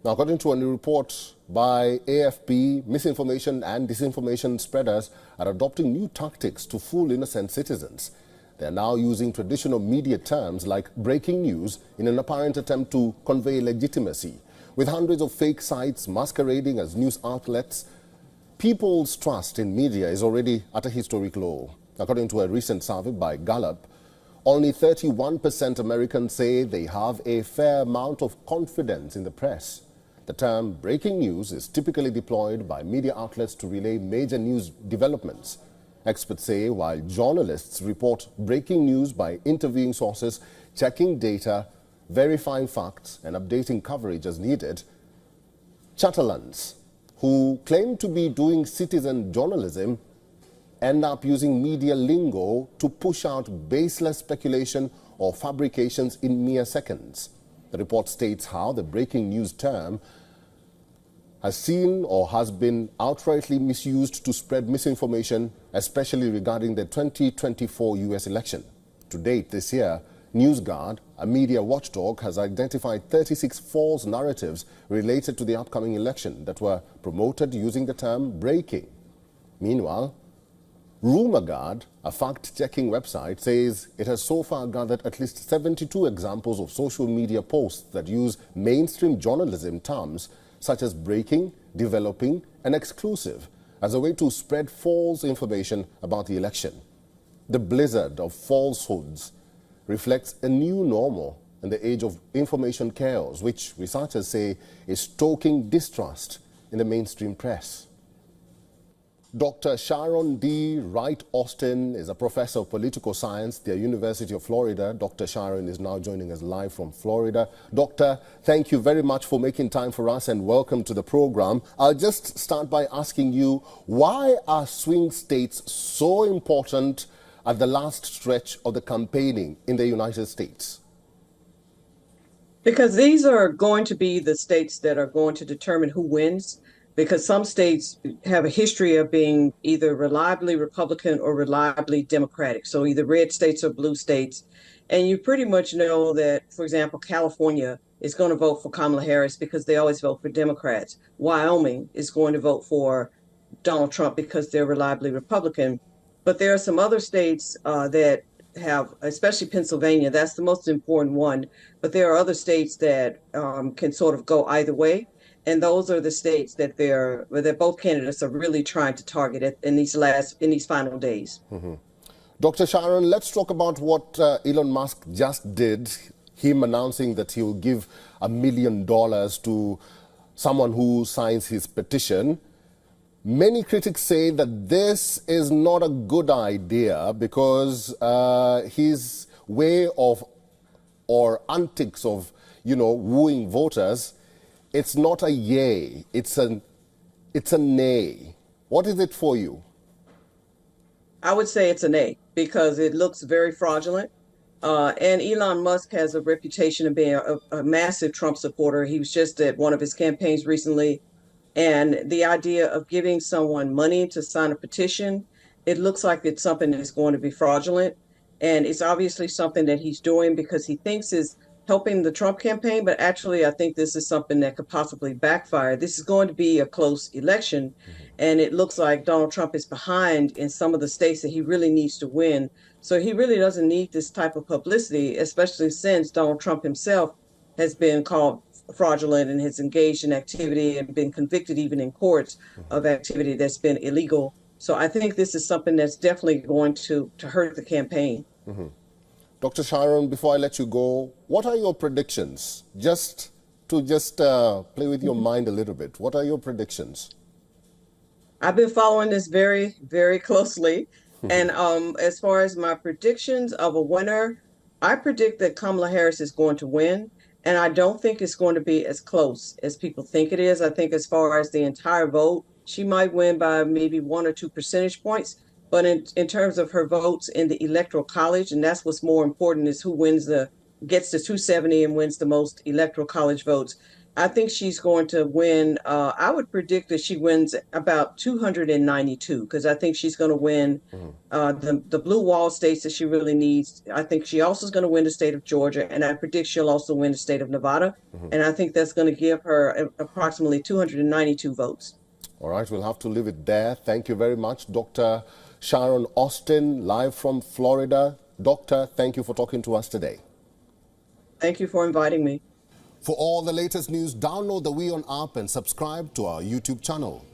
Now, according to a new report by AFP, misinformation and disinformation spreaders are adopting new tactics to fool innocent citizens. They are now using traditional media terms like breaking news in an apparent attempt to convey legitimacy. With hundreds of fake sites masquerading as news outlets, people's trust in media is already at a historic low. According to a recent survey by Gallup, only 31% Americans say they have a fair amount of confidence in the press. The term breaking news is typically deployed by media outlets to relay major news developments. Experts say while journalists report breaking news by interviewing sources, checking data, verifying facts and updating coverage as needed, chatterlands who claim to be doing citizen journalism end up using media lingo to push out baseless speculation or fabrications in mere seconds. The report states how the breaking news term has seen or has been outrightly misused to spread misinformation, especially regarding the 2024 U.S. election. To date this year, NewsGuard, a media watchdog, has identified 36 false narratives related to the upcoming election that were promoted using the term breaking. Meanwhile, RumorGuard, a fact-checking website, says it has so far gathered at least 72 examples of social media posts that use mainstream journalism terms such as breaking, developing, and exclusive as a way to spread false information about the election. The blizzard of falsehoods reflects a new normal in the age of information chaos, which researchers say is stoking distrust in the mainstream press. Dr. Sharon D. Wright-Austin is a professor of political science at the University of Florida. Dr. Sharon is now joining us live from Florida. Doctor, thank you very much for making time for us and welcome to the program. I'll just start by asking you, why are swing states so important at the last stretch of the campaigning in the United States? Because these are going to be the states that are going to determine who wins. Because some states have a history of being either reliably Republican or reliably Democratic. So either red states or blue states. And you pretty much know that, for example, California is going to vote for Kamala Harris because they always vote for Democrats. Wyoming is going to vote for Donald Trump because they're reliably Republican. But there are some other states that have, especially Pennsylvania, that's the most important one. But there are other states that can sort of go either way. And those are the states that both candidates are really trying to target in these final days. Mm-hmm. Dr. Sharon, let's talk about what Elon Musk just did. Him announcing that he will give $1 million to someone who signs his petition. Many critics say that this is not a good idea because his way of or antics of, wooing voters, it's not a yay, it's a nay. What is it for you? I would say it's a nay because it looks very fraudulent. And Elon Musk has a reputation of being a massive Trump supporter. He was just at one of his campaigns recently. And the idea of giving someone money to sign a petition, it looks like it's something that's going to be fraudulent. And it's obviously something that he's doing because he thinks is helping the Trump campaign, but actually I think this is something that could possibly backfire. This is going to be a close election, and it looks like Donald Trump is behind in some of the states that he really needs to win. So he really doesn't need this type of publicity, especially since Donald Trump himself has been called fraudulent and has engaged in activity and been convicted even in courts of activity that's been illegal. So I think this is something that's definitely going to hurt the campaign. Mm-hmm. Dr. Sharon, before I let you go, what are your predictions? Just to play with your mind a little bit. What are your predictions? I've been following this very, very closely. And as far as my predictions of a winner, I predict that Kamala Harris is going to win. And I don't think it's going to be as close as people think it is. I think as far as the entire vote, she might win by maybe 1 or 2 percentage points. But in terms of her votes in the Electoral College, and that's what's more important, is who gets the 270 and wins the most Electoral College votes. I think she's going to win. I would predict that she wins about 292 because I think she's going to win the blue wall states that she really needs. I think she also is going to win the state of Georgia, and I predict she'll also win the state of Nevada. And I think that's going to give her approximately 292 votes. All right, we'll have to leave it there. Thank you very much, Dr. Sharon Austin, live from Florida. Doctor, thank you for talking to us today. Thank you for inviting me. For all the latest news, download the WION app and subscribe to our YouTube channel.